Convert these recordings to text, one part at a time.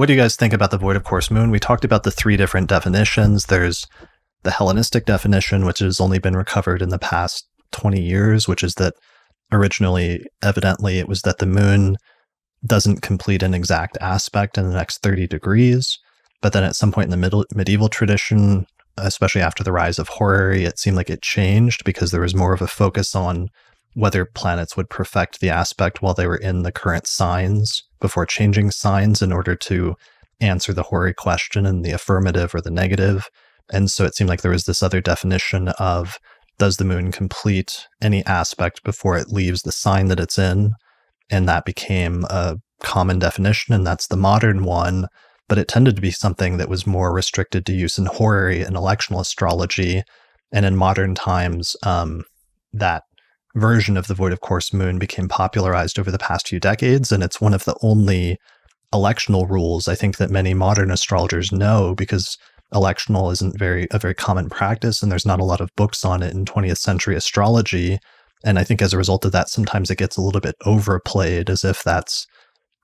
what do you guys think about the void of course moon? We talked about the three different definitions. There's the Hellenistic definition, which has only been recovered in the past 20 years, which is that originally, evidently, it was that the moon doesn't complete an exact aspect in the next 30 degrees. But then at some point in the medieval tradition, especially after the rise of horary, it seemed like it changed because there was more of a focus on whether planets would perfect the aspect while they were in the current signs before changing signs in order to answer the horary question in the affirmative or the negative. And so it seemed like there was this other definition of, does the moon complete any aspect before it leaves the sign that it's in? And that became a common definition, and that's the modern one. But it tended to be something that was more restricted to use in horary and electional astrology. And in modern times, that version of the void of course moon became popularized over the past few decades. And it's one of the only electional rules I think that many modern astrologers know, because electional isn't a very common practice, and there's not a lot of books on it in 20th century astrology. And I think as a result of that, sometimes it gets a little bit overplayed as if that's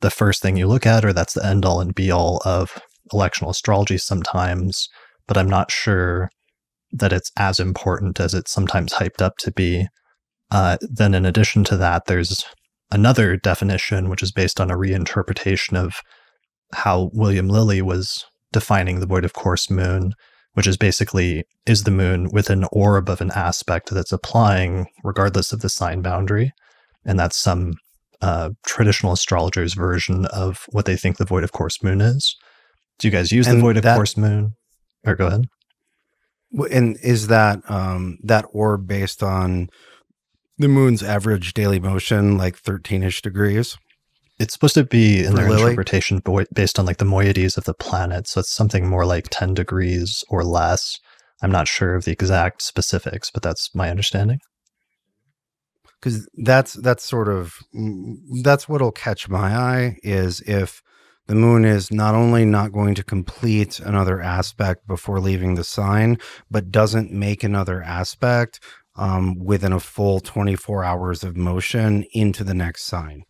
the first thing you look at, or that's the end all and be all of electional astrology sometimes. But I'm not sure that it's as important as it's sometimes hyped up to be. Then in addition to that, there's another definition, which is based on a reinterpretation of how William Lilly was defining the void of course moon, which is basically, is the moon within an orb of an aspect that's applying regardless of the sign boundary? And that's some traditional astrologers' version of what they think the void of course moon is. Do you guys use the void of course moon? Or go ahead. And is that that orb based on the moon's average daily motion, like 13-ish degrees? It's supposed to be in their Lily? interpretation based on like the moieties of the planet. So it's something more like 10 degrees or less. I'm not sure of the exact specifics, but that's my understanding. Because that's what'll catch my eye, is if the moon is not only not going to complete another aspect before leaving the sign, but doesn't make another aspect within a full 24 hours of motion into the next sign,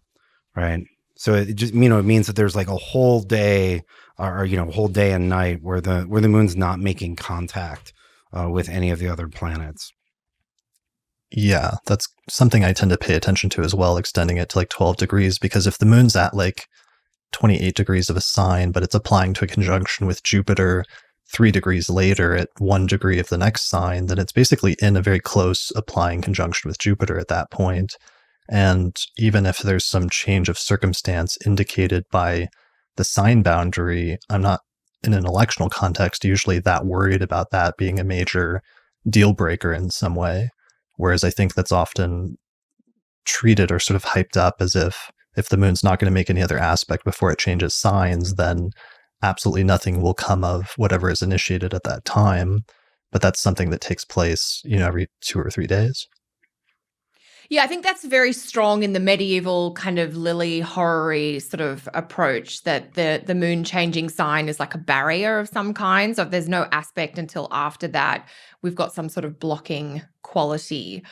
right? So it just, it means that there's like a whole day or whole day and night where the moon's not making contact with any of the other planets. Yeah, that's something I tend to pay attention to as well, extending it to like 12 degrees, because if the moon's at like 28 degrees of a sign, but it's applying to a conjunction with Jupiter 3 degrees later at 1 degree of the next sign, then it's basically in a very close applying conjunction with Jupiter at that point. And even if there's some change of circumstance indicated by the sign boundary, I'm not, in an electional context, usually that worried about that being a major deal breaker in some way. Whereas I think that's often treated or sort of hyped up as if the moon's not going to make any other aspect before it changes signs, then absolutely nothing will come of whatever is initiated at that time. But that's something that takes place, every 2 or 3 days. Yeah, I think that's very strong in the medieval kind of Lily horary sort of approach, that the moon changing sign is like a barrier of some kind. So if there's no aspect until after that, we've got some sort of blocking quality.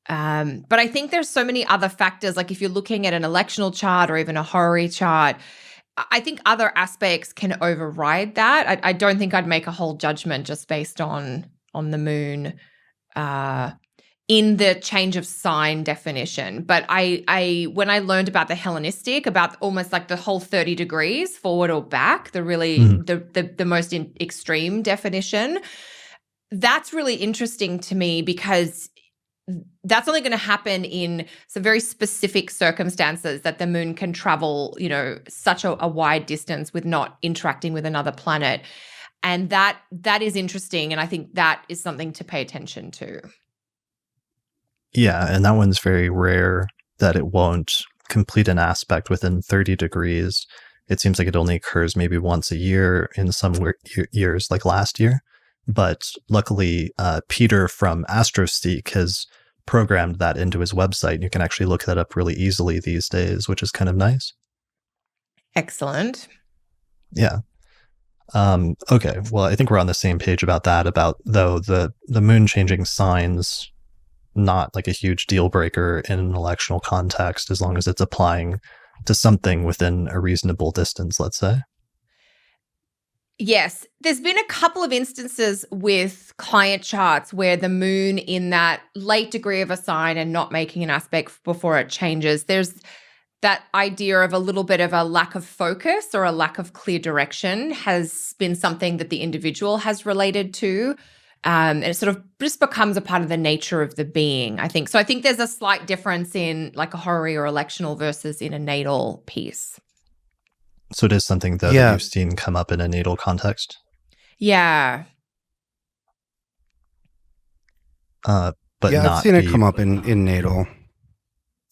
But I think there's so many other factors, like if you're looking at an electional chart or even a horary chart, I think other aspects can override that. I don't think I'd make a whole judgment just based on the moon in the change of sign definition. But I when I learned about the Hellenistic, about almost like the whole 30 degrees forward or back, the really the most extreme definition, that's really interesting to me, because that's only going to happen in some very specific circumstances, that the moon can travel, such a wide distance with not interacting with another planet. And that is interesting. And I think that is something to pay attention to. Yeah, and that one's very rare, that it won't complete an aspect within 30 degrees. It seems like it only occurs maybe once a year in some years, like last year. But luckily, Peter from Astroseek has programmed that into his website. You can actually look that up really easily these days, which is kind of nice. Excellent. Yeah. Okay, well, I think we're on the same page about that, about, though, the moon changing signs, not like a huge deal breaker in an electional context, as long as it's applying to something within a reasonable distance, let's say. Yes. There's been a couple of instances with client charts where the moon in that late degree of a sign and not making an aspect before it changes. There's that idea of a little bit of a lack of focus or a lack of clear direction has been something that the individual has related to. And it sort of just becomes a part of the nature of the being, I think. So I think there's a slight difference in like a horary or electional versus in a natal piece. So it is something though that you've seen come up in a natal context? Yeah. But I've seen it come up in natal.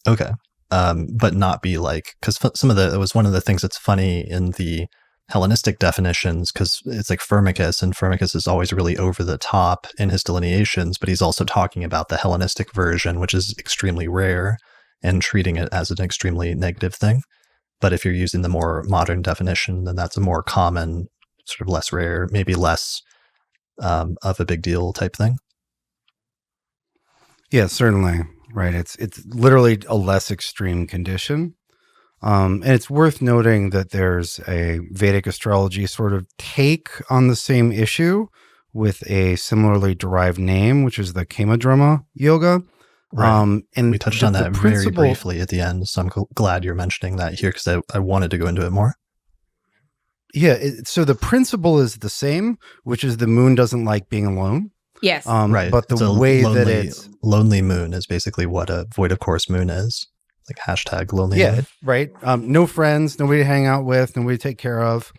Okay. But not be like, because it was one of the things that's funny in the Hellenistic definitions, because it's like Firmicus, and Firmicus is always really over the top in his delineations, but he's also talking about the Hellenistic version, which is extremely rare, and treating it as an extremely negative thing. But if you're using the more modern definition, then that's a more common, sort of less rare, maybe less of a big deal type thing. Yeah, certainly. Right. It's literally a less extreme condition. And it's worth noting that there's a Vedic astrology sort of take on the same issue with a similarly derived name, which is the Kamadharma yoga. Right. And we touched on that very briefly at the end, so I'm glad you're mentioning that here because I wanted to go into it more. Yeah, so the principle is the same, which is the moon doesn't like being alone. Yes. Right. But the way that it's... Lonely moon is basically what a void of course moon is. Like hashtag lonely moon. Yeah, right. No friends, nobody to hang out with, nobody to take care of.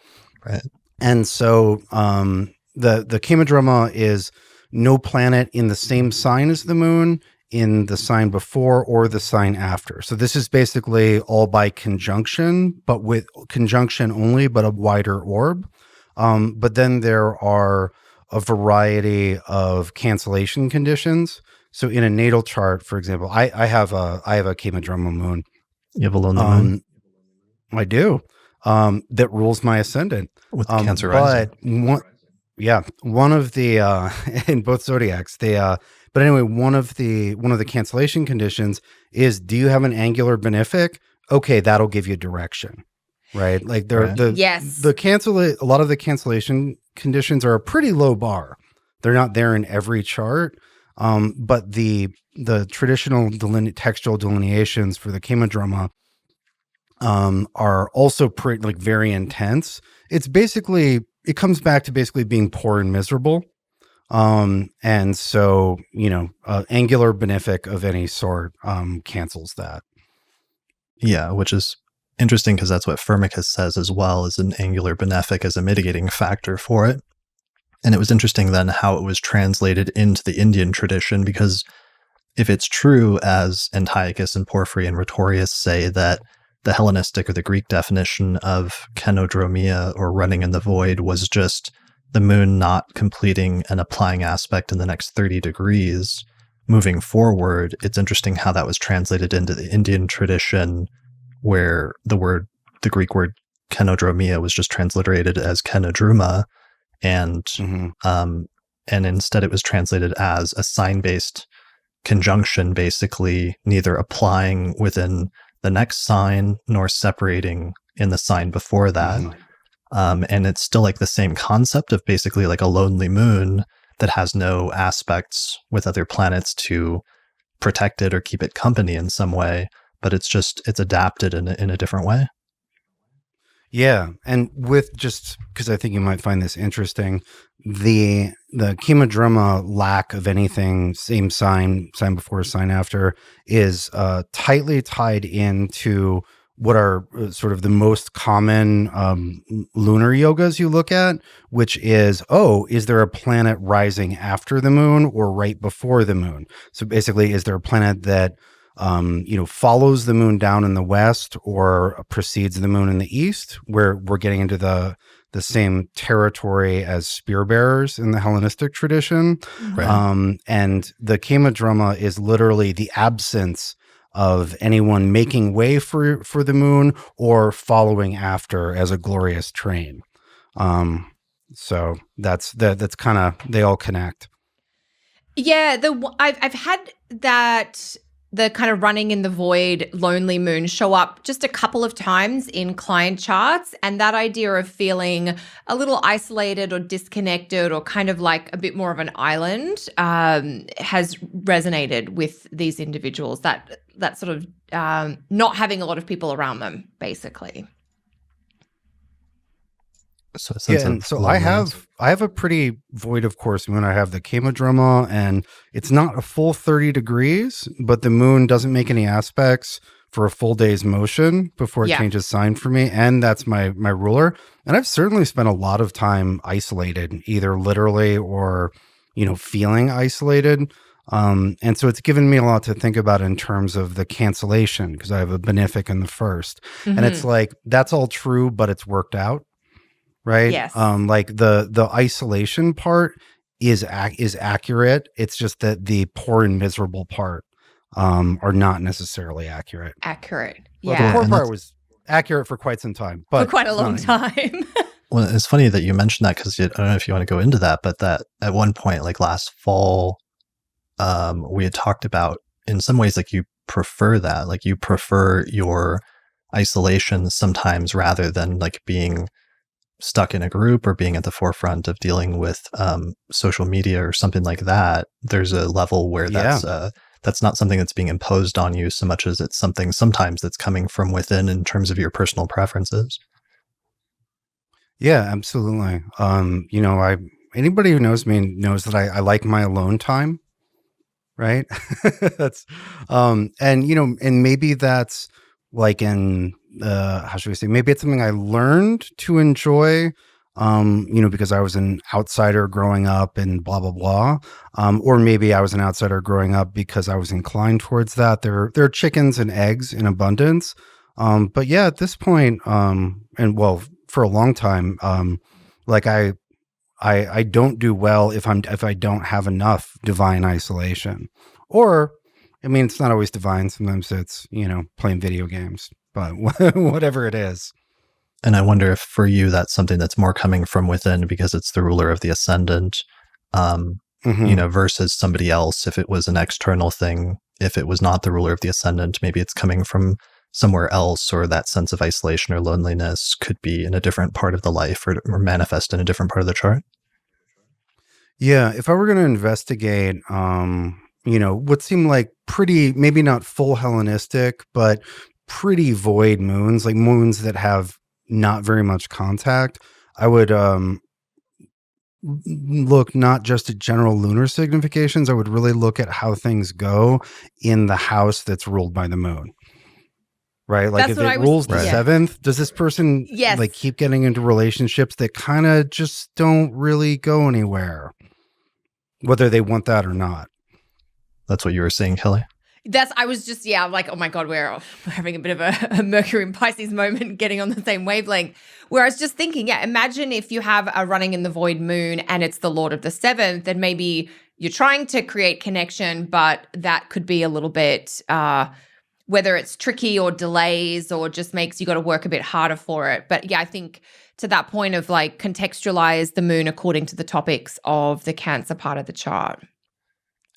Right. And so the Kamadharma is no planet in the same sign as the moon, in the sign before or the sign after. So this is basically all by conjunction, but with conjunction only, but a wider orb. But then there are a variety of cancellation conditions. So in a natal chart, for example, I have a Kamadharma moon. You have a lonely moon? I do. That rules my ascendant. With Cancer rising. One of the in both zodiacs, but anyway, one of the cancellation conditions is, do you have an angular benefic? Okay, that'll give you direction. Right? Like a lot of the cancellation conditions are a pretty low bar. They're not there in every chart. But the traditional textual delineations for the Kamadharma are also very intense. It comes back to basically being poor and miserable. And so, angular benefic of any sort cancels that. Yeah, which is interesting because that's what Firmicus says as well, as an angular benefic as a mitigating factor for it. And it was interesting then how it was translated into the Indian tradition, because if it's true, as Antiochus and Porphyry and Rhetorius say, that the Hellenistic or the Greek definition of kenodromia, or running in the void, was just the moon not completing an applying aspect in the next 30 degrees moving forward, it's interesting how that was translated into the Indian tradition, where the Greek word kenodromia was just transliterated as kenodruma. And instead it was translated as a sign-based conjunction, basically neither applying within the next sign nor separating in the sign before that. And it's still like the same concept of basically like a lonely moon that has no aspects with other planets to protect it or keep it company in some way, but it's adapted in a different way. Yeah, and with, just because I think you might find this interesting, the Kamadharma lack of anything, same sign before, sign after, is tightly tied into what are sort of the most common lunar yogas you look at, which is there a planet rising after the moon or right before the moon? So basically, is there a planet that follows the moon down in the west or precedes the moon in the east, where we're getting into the same territory as spear bearers in the Hellenistic tradition. Right. And the Kamadharma is literally the absence of anyone making way for the moon or following after as a glorious train. So that's kind of, they all connect. Yeah, I've had that the kind of running in the void lonely moon show up just a couple of times in client charts. And that idea of feeling a little isolated or disconnected or kind of like a bit more of an island has resonated with these individuals, that sort of not having a lot of people around them, basically. So, I have a pretty void of course moon. I have the Kamadroma, and it's not a full 30 degrees, but the moon doesn't make any aspects for a full day's motion before it changes sign for me, and that's my ruler. And I've certainly spent a lot of time isolated, either literally or feeling isolated. And so it's given me a lot to think about in terms of the cancellation, because I have a benefic in the first, and it's like that's all true, but it's worked out. Right. Yes. Like the isolation part is accurate. It's just that the poor and miserable part are not necessarily accurate. Accurate. Well, Yeah. the poor part was accurate for quite some time, but for quite a long time. Well, it's funny that you mentioned that, because I don't know if you want to go into that, but that at one point, like last fall, we had talked about in some ways, like you prefer that, like you prefer your isolation sometimes rather than like being stuck in a group or being at the forefront of dealing with social media or something like that. There's a level where that's not something that's being imposed on you so much as it's something sometimes that's coming from within in terms of your personal preferences. Yeah, absolutely. Anybody who knows me knows that I like my alone time. Right. That's and maybe that's like how should we say, maybe it's something I learned to enjoy, because I was an outsider growing up and blah, blah, blah. Or maybe I was an outsider growing up because I was inclined towards that. There are chickens and eggs in abundance. But yeah, at this point, and well, for a long time, like I don't do well if I don't have enough divine isolation. Or, I mean, it's not always divine. Sometimes it's, playing video games, but whatever it is. And I wonder if for you, that's something that's more coming from within because it's the ruler of the ascendant, versus somebody else. If it was an external thing, if it was not the ruler of the ascendant, maybe it's coming from somewhere else, or that sense of isolation or loneliness could be in a different part of the life or manifest in a different part of the chart. Yeah. If I were going to investigate, what seemed like pretty, maybe not full Hellenistic, but pretty void moons, like moons that have not very much contact, I would look not just at general lunar significations. I would really look at how things go in the house that's ruled by the moon. Right? Like if it rules the seventh, does this person like keep getting into relationships that kind of just don't really go anywhere, whether they want that or not? That's what you were saying, Kelly? I was just, like, oh my God, we're having a bit of a Mercury and Pisces moment, getting on the same wavelength, where I was just thinking, imagine if you have a running in the void moon and it's the Lord of the seventh, then maybe you're trying to create connection, but that could be a little bit, whether it's tricky or delays or just makes you got to work a bit harder for it. But I think to that point of like contextualize the moon according to the topics of the Cancer part of the chart.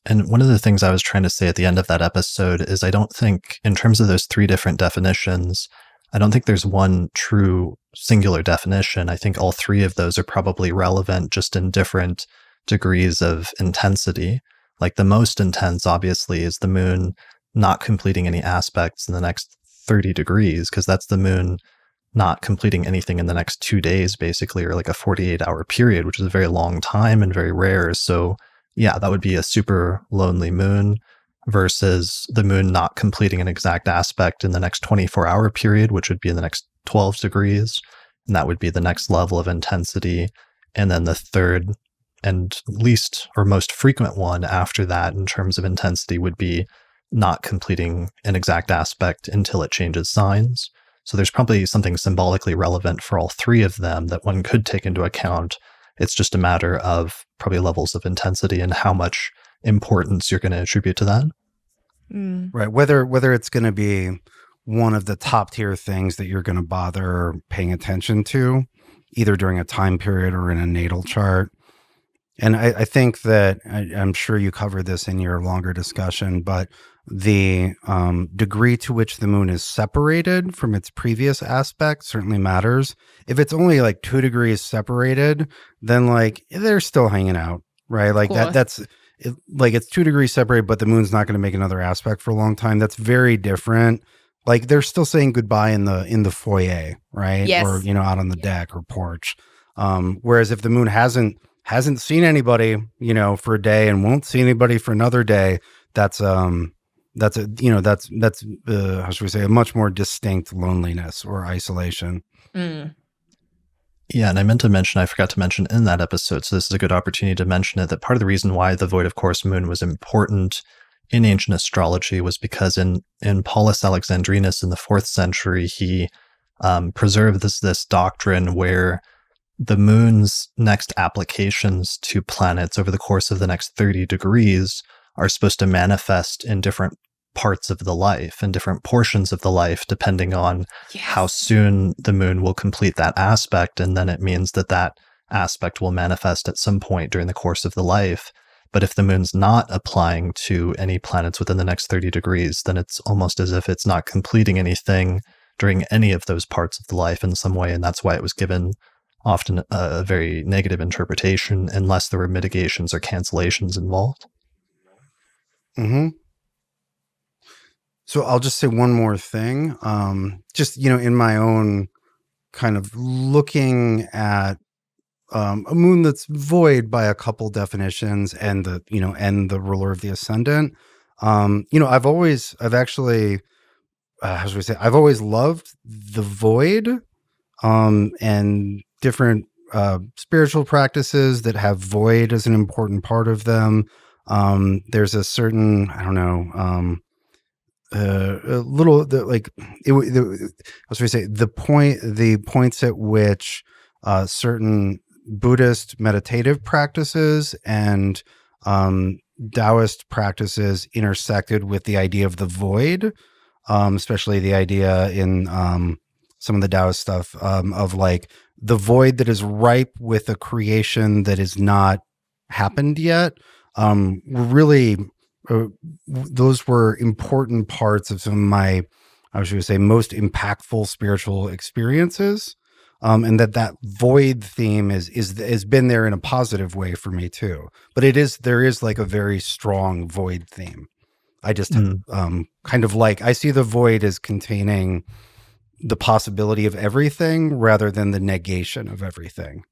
And one of the things I was trying to say at the end of that episode is I don't think, in terms of those three different definitions, I don't think there's one true singular definition. I think all three of those are probably relevant, just in different degrees of intensity. Like the most intense, obviously, is the moon not completing any aspects in the next 30 degrees, because that's the moon not completing anything in the next 2 days, basically, or like a 48-hour period, which is a very long time and very rare. So that would be a super lonely moon, versus the moon not completing an exact aspect in the next 24-hour period, which would be in the next 12 degrees. And that would be the next level of intensity. And then the third and least or most frequent one after that in terms of intensity would be not completing an exact aspect until it changes signs. So there's probably something symbolically relevant for all three of them that one could take into account. It's just a matter of probably levels of intensity and how much importance you're going to attribute to that. Right. Whether it's going to be one of the top tier things that you're going to bother paying attention to, either during a time period or in a natal chart. And I think that I'm sure you covered this in your longer discussion, but the degree to which the moon is separated from its previous aspect certainly matters. If it's only like 2 degrees separated, then like they're still hanging out, right? Like like it's 2 degrees separated, but the moon's not going to make another aspect for a long time. That's very different. Like they're still saying goodbye in the foyer, right? Yes. Or, out on the deck or porch. Whereas if the moon hasn't seen anybody, for a day and won't see anybody for another day, that's how should we say, a much more distinct loneliness or isolation. Mm. Yeah, and I forgot to mention in that episode, so this is a good opportunity to mention it, that part of the reason why the void of course moon was important in ancient astrology was because in Paulus Alexandrinus in the 4th century, he preserved this doctrine where the moon's next applications to planets over the course of the next 30 degrees are supposed to manifest in different parts of the life and different portions of the life, depending on how soon the moon will complete that aspect. And then it means that aspect will manifest at some point during the course of the life. But if the moon's not applying to any planets within the next 30 degrees, then it's almost as if it's not completing anything during any of those parts of the life in some way. And that's why it was given often a very negative interpretation, unless there were mitigations or cancellations involved. Mm-hmm. So I'll just say one more thing. Just, in my own kind of looking at a moon that's void by a couple definitions and the ruler of the ascendant. I've always loved the void, and different spiritual practices that have void as an important part of them. There's a certain, the points at which certain Buddhist meditative practices and Taoist practices intersected with the idea of the void, especially the idea in some of the Taoist stuff of like the void that is ripe with a creation that is not happened yet. Really, those were important parts of some of my, most impactful spiritual experiences. And that void theme has been there in a positive way for me too. But there is like a very strong void theme. I just kind of like, I see the void as containing the possibility of everything rather than the negation of everything.